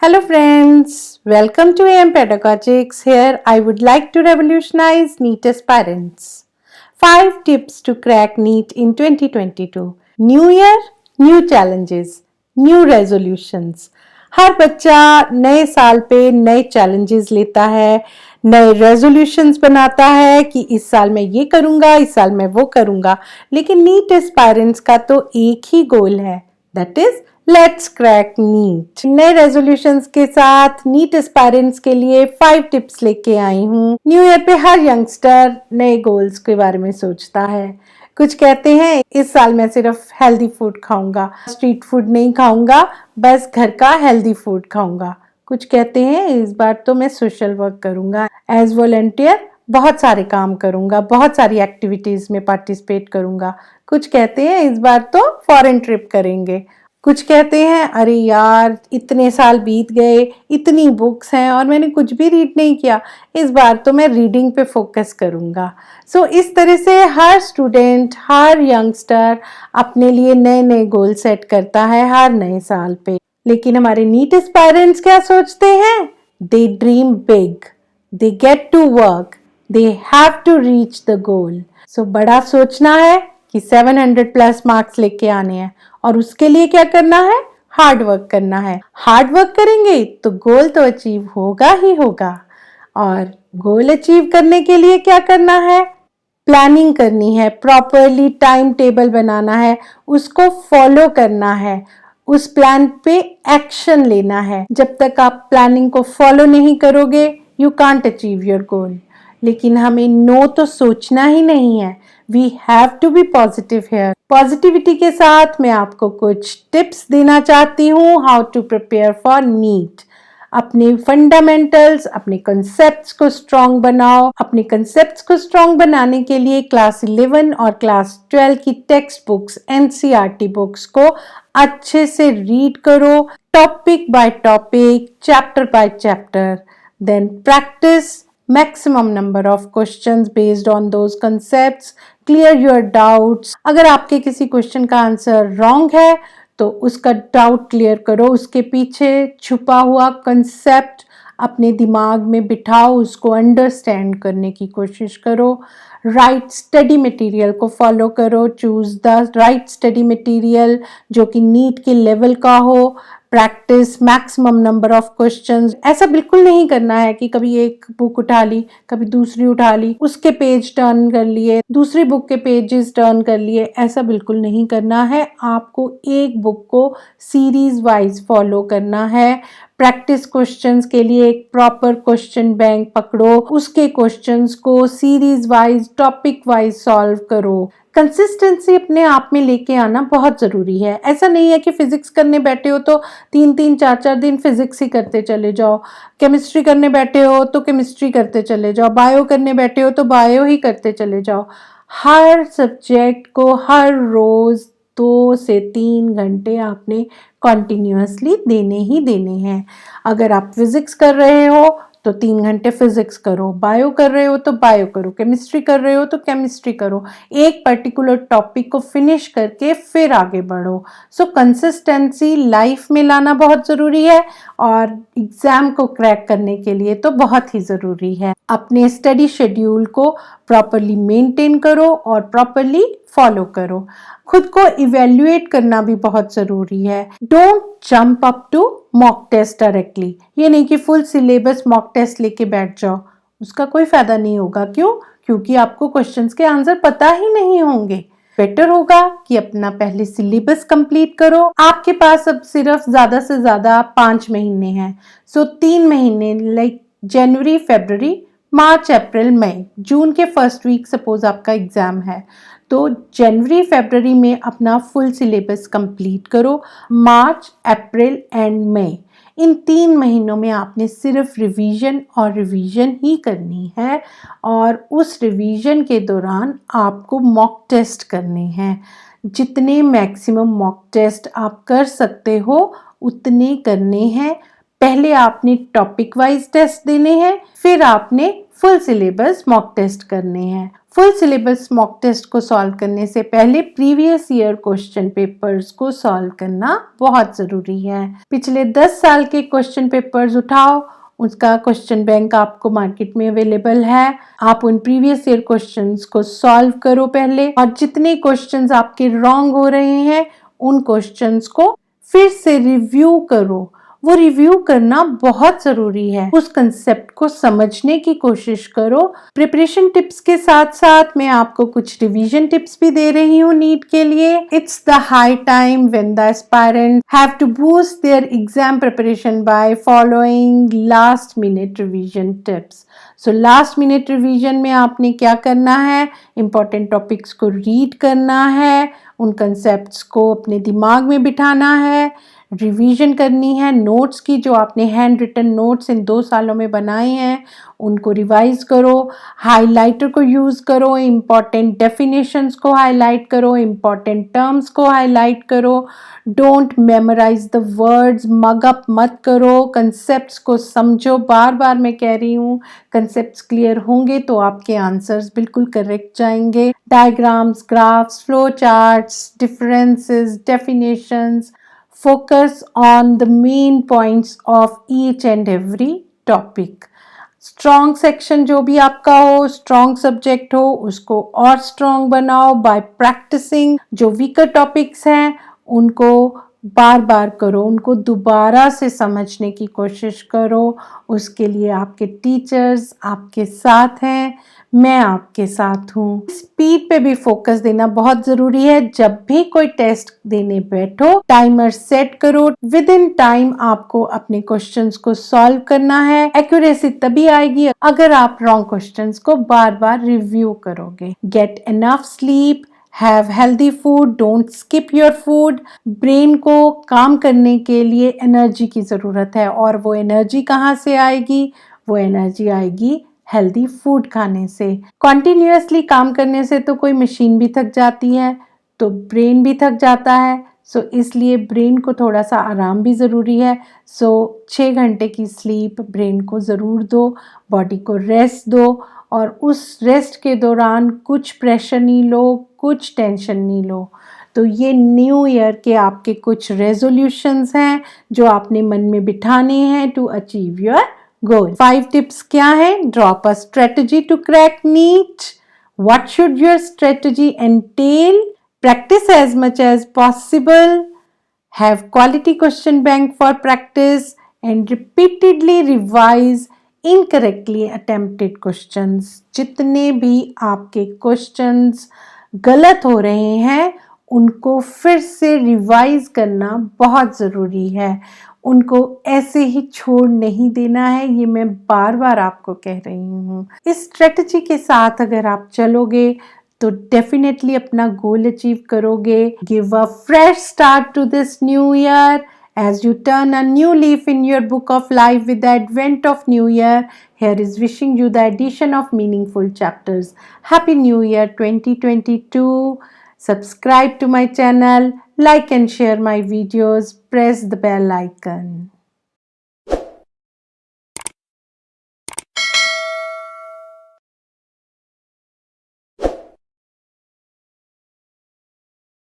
Hello friends, welcome to AM Pedagogics. Here I would like to revolutionize NEET aspirants. 5 tips to crack NEET in 2022. New year, new challenges, new resolutions. हर बच्चा नए साल पे नए challenges लेता है, नए resolutions बनाता है कि इस साल मैं ये करूँगा, इस साल मैं वो करूँगा। लेकिन नीट एस्पायरेंट्स का तो एक ही गोल है, that is let's crack NEET. नए रेजोल्यूशंस के साथ नीट एस्पायरेंट्स के लिए 5 टिप्स लेके आई हूँ। न्यू ईयर पे हर यंगस्टर नए गोल्स के बारे में सोचता है। कुछ कहते हैं इस साल मैं सिर्फ हेल्दी फूड खाऊंगा, स्ट्रीट फूड नहीं खाऊंगा, बस घर का हेल्दी फूड खाऊंगा। कुछ कहते हैं इस बार तो मैं सोशल वर्क करूंगा, एज वॉलंटियर बहुत सारे काम करूंगा, बहुत सारी एक्टिविटीज में पार्टिसिपेट करूंगा। कुछ कहते हैं इस बार तो फॉरेन ट्रिप करेंगे। कुछ कहते हैं अरे यार इतने साल बीत गए, इतनी बुक्स हैं और मैंने कुछ भी रीड नहीं किया, इस बार तो मैं रीडिंग पे फोकस करूँगा। सो इस तरह से हर स्टूडेंट, हर यंगस्टर अपने लिए नए नए गोल सेट करता है हर नए साल पे। लेकिन हमारे नीट एस्पायरेंट्स क्या सोचते हैं? They dream big, they get to work, they have to reach the goal. So बड़ा सोचना है कि 700 प्लस मार्क्स लेके आने हैं और उसके लिए क्या करना है? हार्ड वर्क करना है। हार्ड वर्क करेंगे तो गोल तो अचीव होगा ही होगा। और गोल अचीव करने के लिए क्या करना है? प्लानिंग करनी है, प्रॉपरली टाइम टेबल बनाना है, उसको फॉलो करना है, उस प्लान पे एक्शन लेना है। जब तक आप प्लानिंग को फॉलो नहीं करोगे you can't achieve your goal. लेकिन हमें नो तो सोचना ही नहीं है, we have to be positive here. Positivity के साथ मैं आपको कुछ टिप्स देना चाहती हूँ how to prepare for NEET. अपने फंडामेंटल्स, अपने कंसेप्ट्स को स्ट्रॉन्ग बनाओ। अपने कंसेप्ट्स को स्ट्रॉन्ग बनाने के लिए क्लास 11 और क्लास 12 की टेक्स्ट बुक्स, एनसीईआरटी बुक्स को अच्छे से रीड करो, topic by topic, chapter by chapter. Then practice maximum number of questions based on those concepts, clear your doubts। अगर आपके किसी क्वेश्चन का आंसर रॉन्ग है तो उसका डाउट क्लियर करो, उसके पीछे छुपा हुआ कंसेप्ट अपने दिमाग में बिठाओ, उसको अंडरस्टैंड करने की कोशिश करो। राइट स्टडी मटेरियल को फॉलो करो, choose the right study material जो कि नीट के लेवल का हो। Practice maximum number of questions. ऐसा बिल्कुल नहीं करना है कि कभी एक बुक उठा ली, कभी दूसरी उठा ली, उसके पेज टर्न कर लिए, दूसरी बुक के पेजेस टर्न कर लिए, ऐसा बिल्कुल नहीं करना है। आपको एक बुक को सीरीज वाइज फॉलो करना है। प्रैक्टिस क्वेश्चंस के लिए एक प्रॉपर क्वेश्चन बैंक पकड़ो, उसके क्वेश्चंस को series wise, topic wise solve करो। कंसिस्टेंसी अपने आप में लेके आना बहुत ज़रूरी है। ऐसा नहीं है कि फिजिक्स करने बैठे हो तो 3-3, 4-4 दिन फिजिक्स ही करते चले जाओ, केमिस्ट्री करने बैठे हो तो केमिस्ट्री करते चले जाओ, बायो करने बैठे हो तो बायो ही करते चले जाओ। हर सब्जेक्ट को हर रोज़ 2 से 3 घंटे आपने कॉन्टिन्यूसली देने ही देने हैं। अगर आप फिजिक्स कर रहे हो तो 3 घंटे फिजिक्स करो, बायो कर रहे हो तो बायो करो, केमिस्ट्री कर रहे हो तो केमिस्ट्री करो। एक पर्टिकुलर टॉपिक को फिनिश करके फिर आगे बढ़ो। सो कंसिस्टेंसी लाइफ में लाना बहुत ज़रूरी है और एग्ज़ाम को क्रैक करने के लिए तो बहुत ही ज़रूरी है। अपने स्टडी शेड्यूल को प्रॉपरली मेंटेन करो और प्रॉपरली फॉलो करो। खुद को इवेल्युएट करना भी बहुत ज़रूरी है। Don't jump up to mock test directly. ये नहीं कि फुल सिलेबस मॉक टेस्ट लेके बैठ जाओ, उसका कोई फायदा नहीं होगा। क्यों? क्योंकि आपको क्वेश्चंस के आंसर पता ही नहीं होंगे। बेटर होगा कि अपना पहले सिलेबस कंप्लीट करो। आपके पास अब सिर्फ ज़्यादा से ज़्यादा 5 महीने हैं। सो 3 महीने लाइक जनवरी, फरवरी, मार्च, अप्रैल, मई, जून के फर्स्ट वीक सपोज आपका एग्ज़ाम है तो जनवरी फरवरी में अपना फुल सिलेबस कंप्लीट करो। मार्च, अप्रैल एंड मई, इन 3 महीनों में आपने सिर्फ रिवीजन और रिवीजन ही करनी है और उस रिवीजन के दौरान आपको मॉक टेस्ट करने हैं। जितने मैक्सिमम मॉक टेस्ट आप कर सकते हो उतने करने हैं। पहले आपने टॉपिक वाइज टेस्ट देने हैं, फिर आपने फुल सिलेबस मॉक टेस्ट करने हैं। फुल सिलेबस मॉक टेस्ट को सॉल्व करने से पहले प्रीवियस ईयर क्वेश्चन पेपर्स को सॉल्व करना बहुत ज़रूरी है। पिछले 10 साल के क्वेश्चन पेपर्स उठाओ, उसका क्वेश्चन बैंक आपको मार्केट में अवेलेबल है। आप उन प्रीवियस ईयर क्वेश्चंस को सॉल्व करो पहले, और जितने क्वेश्चंस आपके रॉन्ग हो रहे हैं उन क्वेश्चंस को फिर से रिव्यू करो। वो रिव्यू करना बहुत जरूरी है। उस कंसेप्ट को समझने की कोशिश करो। प्रिपरेशन टिप्स के साथ साथ मैं आपको कुछ रिवीजन टिप्स भी दे रही हूँ नीट के लिए। It's the high time when the aspirant have to boost their exam preparation by following last minute revision tips. So last minute revision में आपने क्या करना है, इंपॉर्टेंट टॉपिक्स को रीड करना है, उन कंसेप्ट्स को अपने दिमाग में बिठाना है, रिवीजन करनी है। नोट्स की जो आपने हैंड रिटन नोट्स इन 2 सालों में बनाए हैं उनको रिवाइज करो। हाइलाइटर को यूज़ करो, इम्पॉर्टेंट डेफिनेशंस को हाईलाइट करो, इम्पॉर्टेंट टर्म्स को हाईलाइट करो। Don't memorize the words, mug up मत करो, कंसेप्ट्स को समझो। बार बार मैं कह रही हूँ, कंसेप्ट्स क्लियर होंगे तो आपके आंसर्स बिल्कुल करेक्ट जाएंगे। Diagrams, graphs, flow charts, differences, definitions, focus on the main points of each and every topic. Strong section जो भी आपका हो, स्ट्रॉन्ग सब्जेक्ट हो, उसको और स्ट्रॉन्ग बनाओ बाय प्रैक्टिसिंग। जो वीकर टॉपिक्स हैं उनको बार बार करो, उनको दोबारा से समझने की कोशिश करो। उसके लिए आपके टीचर्स आपके साथ हैं, मैं आपके साथ हूँ। स्पीड पे भी फोकस देना बहुत जरूरी है। जब भी कोई टेस्ट देने बैठो, टाइमर सेट करो। विद इन टाइम आपको अपने क्वेश्चंस को सॉल्व करना है। एक्यूरेसी तभी आएगी अगर आप रॉन्ग क्वेश्चंस को बार बार रिव्यू करोगे। Get enough sleep, have healthy food, don't skip your food. Brain को काम करने के लिए एनर्जी की ज़रूरत है, और वो एनर्जी कहाँ से आएगी? वो एनर्जी आएगी हेल्दी फूड खाने से। कॉन्टिन्यूसली काम करने से तो कोई मशीन भी थक जाती है, तो ब्रेन भी थक जाता है। सो इसलिए ब्रेन को थोड़ा सा आराम भी ज़रूरी है। सो 6 घंटे की स्लीप ब्रेन को ज़रूर दो, बॉडी को रेस्ट दो, और उस रेस्ट के दौरान कुछ प्रेशर नहीं लो, कुछ टेंशन नहीं लो। तो ये न्यू ईयर के आपके कुछ रेजोल्यूशंस हैं जो आपने मन में बिठाने हैं to achieve your goal. 5 tips क्या है? Drop a strategy to crack NEET. What should your strategy entail? Practice as much as possible. Have quality question bank for practice and repeatedly revise incorrectly attempted questions. जितने भी आपके questions गलत हो रहे हैं उनको फिर से रिवाइज करना बहुत ज़रूरी है। उनको ऐसे ही छोड़ नहीं देना है, ये मैं बार बार आपको कह रही हूँ। इस स्ट्रेटजी के साथ अगर आप चलोगे तो डेफिनेटली अपना गोल अचीव करोगे। Give a fresh start to this new year as you turn a new leaf in your book of life with the advent of new year. Here is wishing you the addition of meaningful chapters. Happy New Year 2022. Subscribe to my channel, like and share my videos, press the bell icon.